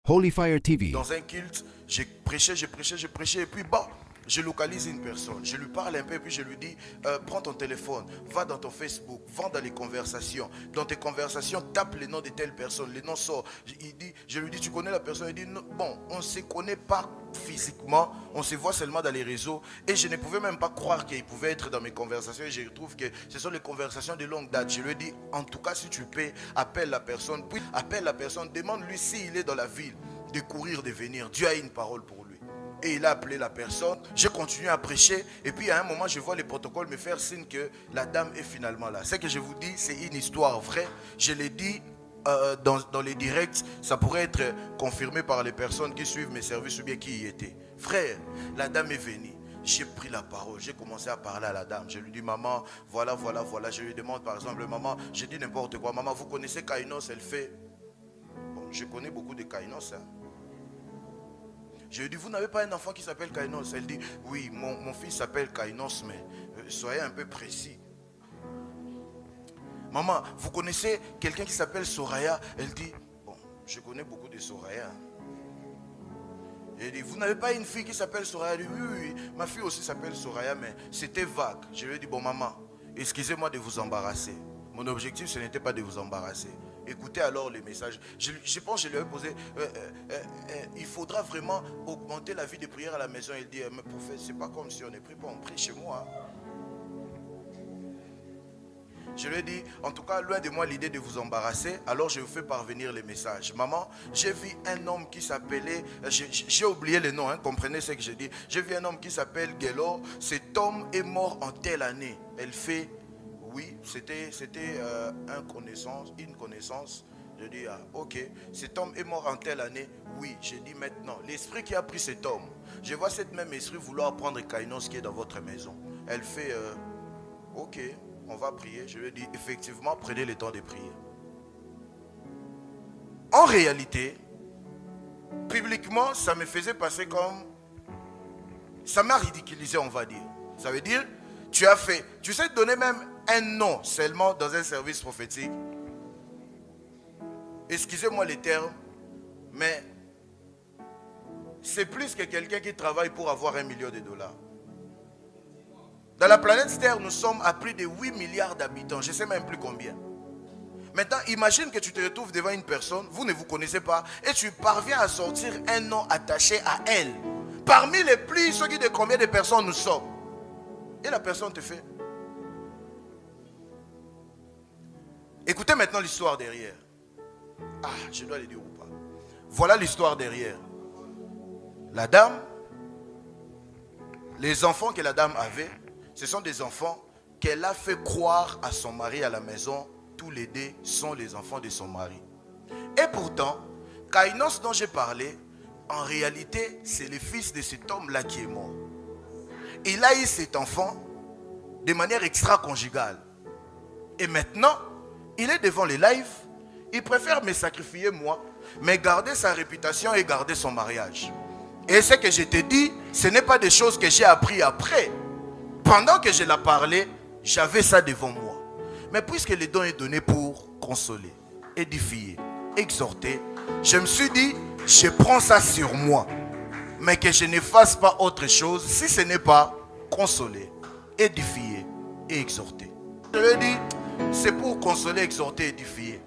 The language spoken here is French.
Holy Fire TV. Dans un culte, j'ai prêché, et puis je localise une personne, je lui parle un peu et puis je lui dis prends ton téléphone, va dans ton Facebook, va dans les conversations. Dans tes conversations, tape les noms de telle personne, les noms sortent. Je lui dis tu connais la personne? Il dit non, bon, on ne se connaît pas physiquement, on se voit seulement dans les réseaux et je ne pouvais même pas croire qu'il pouvait être dans mes conversations et je trouve que ce sont les conversations de longue date. Je lui ai dit en tout cas si tu peux, appelle la personne, puis appelle la personne, demande-lui s'il est dans la ville, de courir, de venir. Dieu a une parole pour lui. Et il a appelé la personne, j'ai continué à prêcher et puis à un moment je vois les protocoles me faire signe que la dame est finalement là. Ce que je vous dis c'est une histoire vraie, je l'ai dit dans les directs, ça pourrait être confirmé par les personnes qui suivent mes services ou bien qui y étaient. Frère, la dame est venue, j'ai pris la parole, j'ai commencé à parler à la dame, je lui dis maman, voilà, je lui demande par exemple maman, je dis n'importe quoi, maman vous connaissez Kainos, elle fait, bon, je connais beaucoup de Kainos hein. Je lui dis, vous n'avez pas un enfant qui s'appelle Kainos? Elle dit, oui, mon fils s'appelle Kainos, mais soyez un peu précis. Maman, vous connaissez quelqu'un qui s'appelle Soraya? Elle dit, bon, je connais beaucoup de Soraya. Elle dit, vous n'avez pas une fille qui s'appelle Soraya? Elle dit, oui, ma fille aussi s'appelle Soraya, mais c'était vague. Je lui ai dit, bon maman, excusez-moi de vous embarrasser. Mon objectif, ce n'était pas de vous embarrasser. Écoutez alors les messages. Je pense que je lui ai posé, il faudra vraiment augmenter la vie de prière à la maison. Il dit, mais prophète, c'est pas comme si on ne prie pas, on prie chez moi. Je lui ai dit, en tout cas, loin de moi l'idée de vous embarrasser, alors je vous fais parvenir les messages. Maman, j'ai vu un homme qui s'appelait, j'ai oublié le nom, hein, comprenez ce que je dis. J'ai vu un homme qui s'appelle Gelo, cet homme est mort en telle année. Elle fait... Oui, c'était une connaissance. Je dis, ah, ok, cet homme est mort en telle année. Oui, j'ai dit maintenant, l'esprit qui a pris cet homme, je vois cet même esprit vouloir prendre Kainos qui est dans votre maison. Elle fait, ok, on va prier. Je lui ai dit, effectivement, prenez le temps de prier. En réalité, publiquement, ça me faisait passer comme... Ça m'a ridiculisé, on va dire. Ça veut dire, tu sais donner même un nom seulement dans un service prophétique. Excusez-moi les termes, mais c'est plus que quelqu'un qui travaille pour avoir $1 million. Dans la planète Terre, nous sommes à plus de 8 milliards d'habitants. Je ne sais même plus combien. Maintenant, imagine que tu te retrouves devant une personne, vous ne vous connaissez pas, et tu parviens à sortir un nom attaché à elle. Parmi les plus, ceux qui de combien de personnes nous sommes. Et la personne te fait. Écoutez maintenant l'histoire derrière. Ah, je dois le dire ou pas. Voilà l'histoire derrière. La dame, les enfants que la dame avait, ce sont des enfants qu'elle a fait croire à son mari à la maison. Tous les deux sont les enfants de son mari. Et pourtant, Kainos dont j'ai parlé, en réalité, c'est le fils de cet homme-là qui est mort. Il a eu cet enfant de manière extra-conjugale. Et maintenant, il est devant les lives. Il préfère me sacrifier moi, mais garder sa réputation et garder son mariage. Et ce que je te dis, ce n'est pas des choses que j'ai appris après. Pendant que je l'ai parlé, j'avais ça devant moi. Mais puisque le don est donné pour consoler, édifier, exhorter, je me suis dit, je prends ça sur moi. Mais que je ne fasse pas autre chose si ce n'est pas consoler, édifier et exhorter. Je lui ai dit, c'est pour consoler, exhorter, édifier.